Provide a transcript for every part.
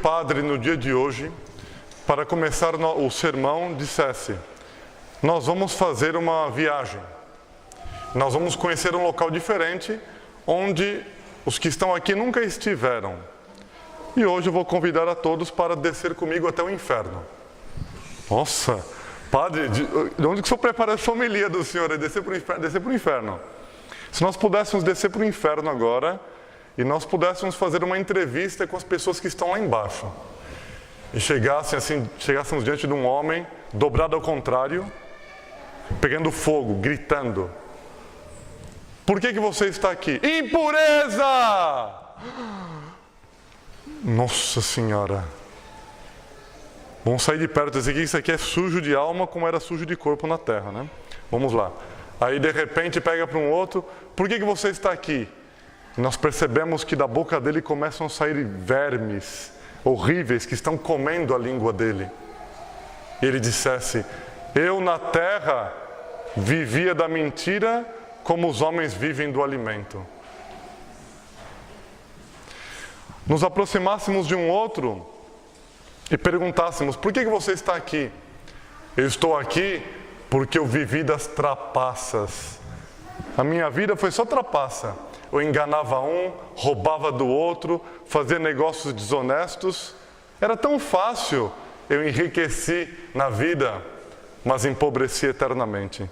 Padre, no dia de hoje, para começar o sermão, dissesse: nós vamos fazer uma viagem. Nós vamos conhecer um local diferente, onde os que estão aqui nunca estiveram. E hoje eu vou convidar a todos para descer comigo até o inferno. Nossa, Padre, de onde que o senhor prepara essa homilia do senhor? É descer para o inferno. Se nós pudéssemos descer para o inferno agora, e nós pudéssemos fazer uma entrevista com as pessoas que estão lá embaixo, e chegássemos diante de um homem dobrado ao contrário, pegando fogo, gritando: por que você está aqui? Impureza! Nossa Senhora! Vamos sair de perto e dizer que isso aqui é sujo de alma como era sujo de corpo na terra, né? Vamos lá. Aí de repente pega para um outro: por que você está aqui? E nós percebemos que da boca dele começam a sair vermes horríveis que estão comendo a língua dele. E ele dissesse: eu na terra vivia da mentira como os homens vivem do alimento. Nos aproximássemos de um outro e perguntássemos: por que você está aqui? Eu estou aqui porque eu vivi das trapaças. A minha vida foi só trapaça. Eu enganava um, roubava do outro, fazia negócios desonestos. Era tão fácil. Eu enriqueci na vida, mas empobreci eternamente.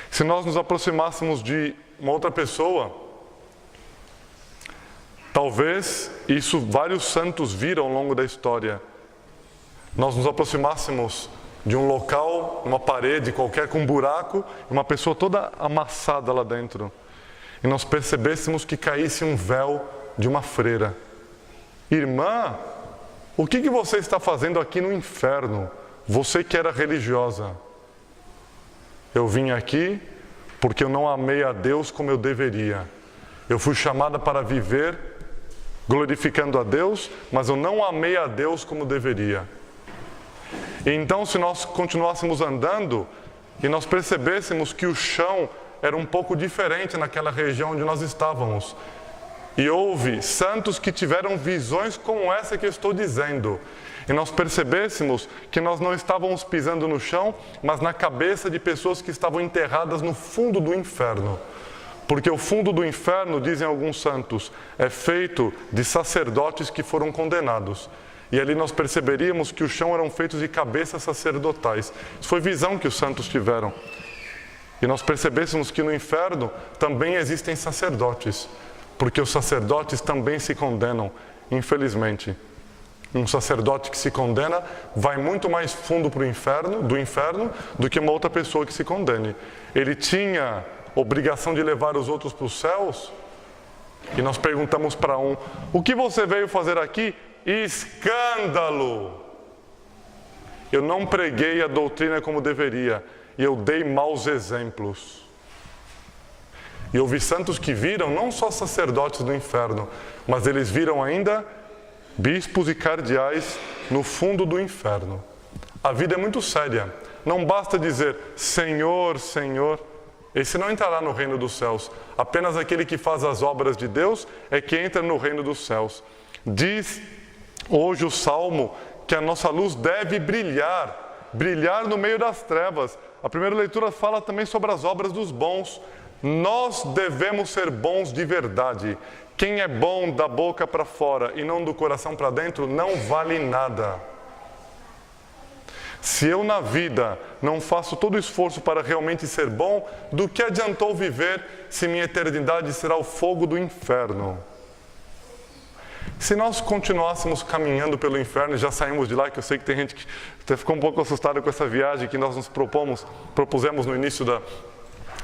Se nós nos aproximássemos de uma outra pessoa, talvez isso vários santos viram ao longo da história. Nós nos aproximássemos de um local, uma parede qualquer com um buraco, uma pessoa toda amassada lá dentro. E nós percebêssemos que caísse um véu de uma freira. Irmã, o que você está fazendo aqui no inferno? Você que era religiosa. Eu vim aqui porque eu não amei a Deus como eu deveria. Eu fui chamada para viver glorificando a Deus, mas eu não amei a Deus como deveria. E então, se nós continuássemos andando e nós percebêssemos que o chão era um pouco diferente naquela região onde nós estávamos, e houve santos que tiveram visões como essa que eu estou dizendo, e nós percebêssemos que nós não estávamos pisando no chão, mas na cabeça de pessoas que estavam enterradas no fundo do inferno. Porque o fundo do inferno, dizem alguns santos, é feito de sacerdotes que foram condenados. E ali nós perceberíamos que o chão eram feitos de cabeças sacerdotais. Isso foi visão que os santos tiveram. E nós percebêssemos que no inferno também existem sacerdotes, porque os sacerdotes também se condenam, infelizmente. Um sacerdote que se condena vai muito mais fundo para o inferno, do que uma outra pessoa que se condene. Ele tinha obrigação de levar os outros para os céus, e nós perguntamos para um: o que você veio fazer aqui? Escândalo! Eu não preguei a doutrina como deveria, e eu dei maus exemplos. E houve santos que viram não só sacerdotes do inferno, mas eles viram ainda bispos e cardeais no fundo do inferno. A vida é muito séria. Não basta dizer Senhor, Senhor. Esse não entrará no reino dos céus. Apenas aquele que faz as obras de Deus é que entra no reino dos céus. Diz hoje o Salmo que a nossa luz deve brilhar no meio das trevas. A primeira leitura fala também sobre as obras dos bons. Nós devemos ser bons de verdade. Quem é bom da boca para fora e não do coração para dentro não vale nada. Se eu na vida não faço todo o esforço para realmente ser bom, do que adiantou viver se minha eternidade será o fogo do inferno? Se nós continuássemos caminhando pelo inferno, e já saímos de lá, que eu sei que tem gente que até ficou um pouco assustada com essa viagem que nós nos propusemos no início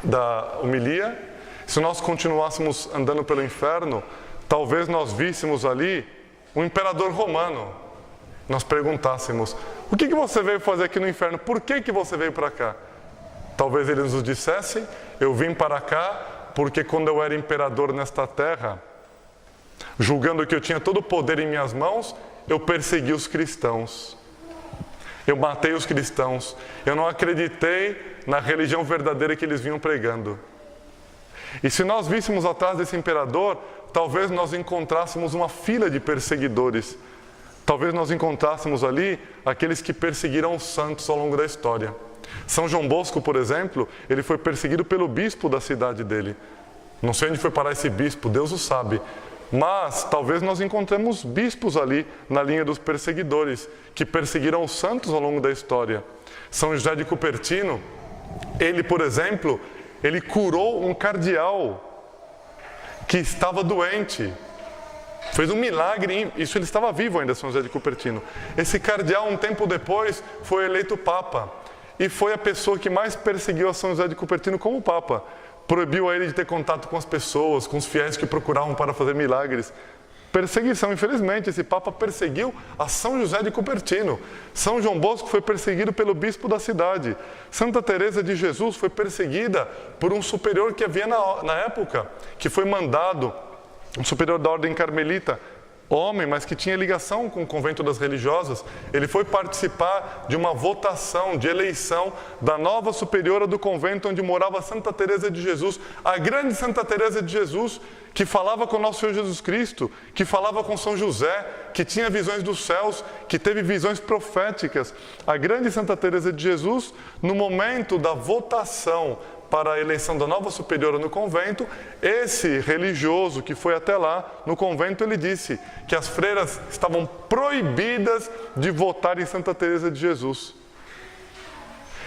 da homilia. Se nós continuássemos andando pelo inferno, talvez nós víssemos ali um imperador romano. Nós perguntássemos: o que você veio fazer aqui no inferno? Por que você veio para cá? Talvez ele nos dissesse: eu vim para cá porque quando eu era imperador nesta terra, julgando que eu tinha todo o poder em minhas mãos, eu persegui os cristãos. Eu matei os cristãos. Eu não acreditei na religião verdadeira que eles vinham pregando. E se nós víssemos atrás desse imperador, talvez nós encontrássemos uma fila de perseguidores. talvez nós encontrássemos ali aqueles que perseguiram os santos ao longo da história. São João Bosco, por exemplo, ele foi perseguido pelo bispo da cidade dele. Não sei onde foi parar esse bispo, Deus o sabe. Mas talvez nós encontremos bispos ali na linha dos perseguidores, que perseguiram os santos ao longo da história. São José de Cupertino, ele, por exemplo, ele curou um cardeal que estava doente. Fez um milagre, isso ele estava vivo ainda, São José de Cupertino. Esse cardeal, um tempo depois, foi eleito Papa. E foi a pessoa que mais perseguiu a São José de Cupertino como Papa. Proibiu a ele de ter contato com as pessoas, com os fiéis que procuravam para fazer milagres. Perseguição, infelizmente, esse Papa perseguiu a São José de Cupertino. São João Bosco foi perseguido pelo bispo da cidade. Santa Teresa de Jesus foi perseguida por um superior que havia na época, que foi mandado, um superior da ordem carmelita, homem, mas que tinha ligação com o convento das religiosas. Ele foi participar de uma votação, de eleição da nova superiora do convento onde morava Santa Teresa de Jesus, a grande Santa Teresa de Jesus, que falava com o nosso Senhor Jesus Cristo, que falava com São José, que tinha visões dos céus, que teve visões proféticas. A grande Santa Teresa de Jesus, no momento da votação para a eleição da nova superiora no convento, esse religioso que foi até lá no convento, ele disse que as freiras estavam proibidas de votar em Santa Teresa de Jesus.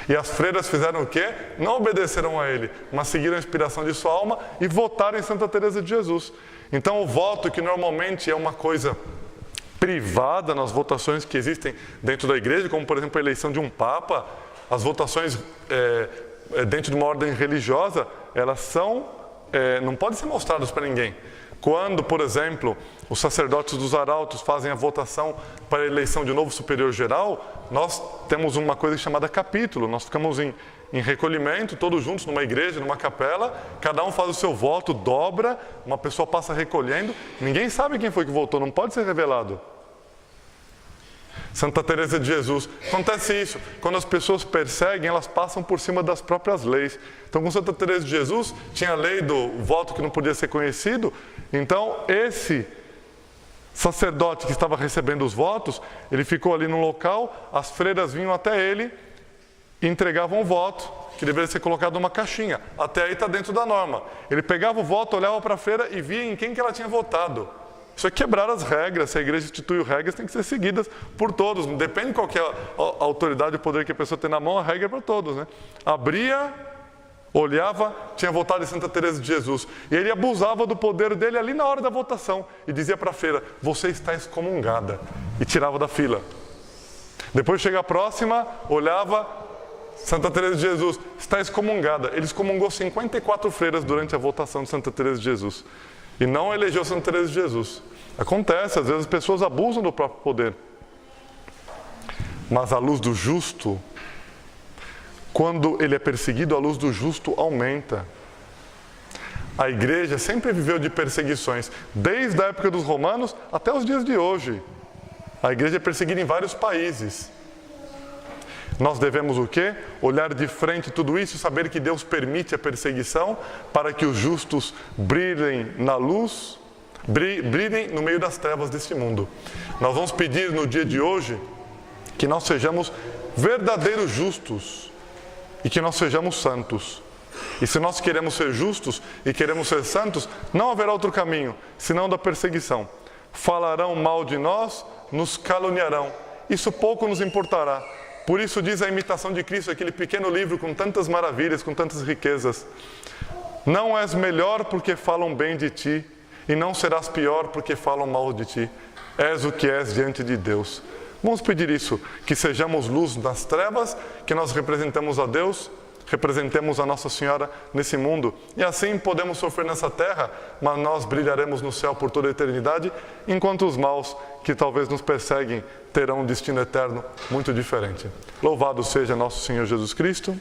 E as freiras fizeram o quê? Não obedeceram a ele, mas seguiram a inspiração de sua alma e votaram em Santa Teresa de Jesus. Então o voto, que normalmente é uma coisa privada nas votações que existem dentro da igreja, como por exemplo a eleição de um papa, as votações dentro de uma ordem religiosa, elas não podem ser mostradas para ninguém. Quando, por exemplo, os sacerdotes dos arautos fazem a votação para a eleição de novo superior geral, nós temos uma coisa chamada capítulo. Nós ficamos em recolhimento, todos juntos numa igreja, numa capela, cada um faz o seu voto, dobra, uma pessoa passa recolhendo, ninguém sabe quem foi que votou, não pode ser revelado. Santa Teresa de Jesus, acontece isso, quando as pessoas perseguem, elas passam por cima das próprias leis. Então com Santa Teresa de Jesus, tinha a lei do voto que não podia ser conhecido, então esse sacerdote que estava recebendo os votos, ele ficou ali no local, as freiras vinham até ele e entregavam o voto, que deveria ser colocado numa caixinha. Até aí está dentro da norma. Ele pegava o voto, olhava para a freira e via em quem que ela tinha votado. Isso é quebrar as regras. Se a igreja instituiu regras, tem que ser seguidas por todos. Não depende de qual que é a autoridade e o poder que a pessoa tem na mão, a regra é para todos, né? Abria, olhava, tinha votado em Santa Teresa de Jesus. E ele abusava do poder dele ali na hora da votação. E dizia para a freira, você está excomungada. E tirava da fila. Depois chega a próxima, olhava, Santa Teresa de Jesus está excomungada. Ele excomungou 54 freiras durante a votação de Santa Teresa de Jesus. E não elegeu Santa Teresa de Jesus. Acontece, às vezes as pessoas abusam do próprio poder. Mas a luz do justo, quando ele é perseguido, a luz do justo aumenta. A igreja sempre viveu de perseguições, desde a época dos romanos até os dias de hoje. A igreja é perseguida em vários países. Nós devemos o quê? Olhar de frente tudo isso, saber que Deus permite a perseguição para que os justos brilhem na luz, brilhem no meio das trevas deste mundo. Nós vamos pedir no dia de hoje que nós sejamos verdadeiros justos e que nós sejamos santos. E se nós queremos ser justos e queremos ser santos, não haverá outro caminho, senão da perseguição. Falarão mal de nós, nos caluniarão. Isso pouco nos importará. Por isso diz a imitação de Cristo, aquele pequeno livro com tantas maravilhas, com tantas riquezas. Não és melhor porque falam bem de ti, e não serás pior porque falam mal de ti. És o que és diante de Deus. Vamos pedir isso, que sejamos luz nas trevas, que nós representamos a Deus, representemos a Nossa Senhora nesse mundo. E assim podemos sofrer nessa terra, mas nós brilharemos no céu por toda a eternidade, enquanto os maus que talvez nos perseguem terão um destino eterno muito diferente. Louvado seja nosso Senhor Jesus Cristo.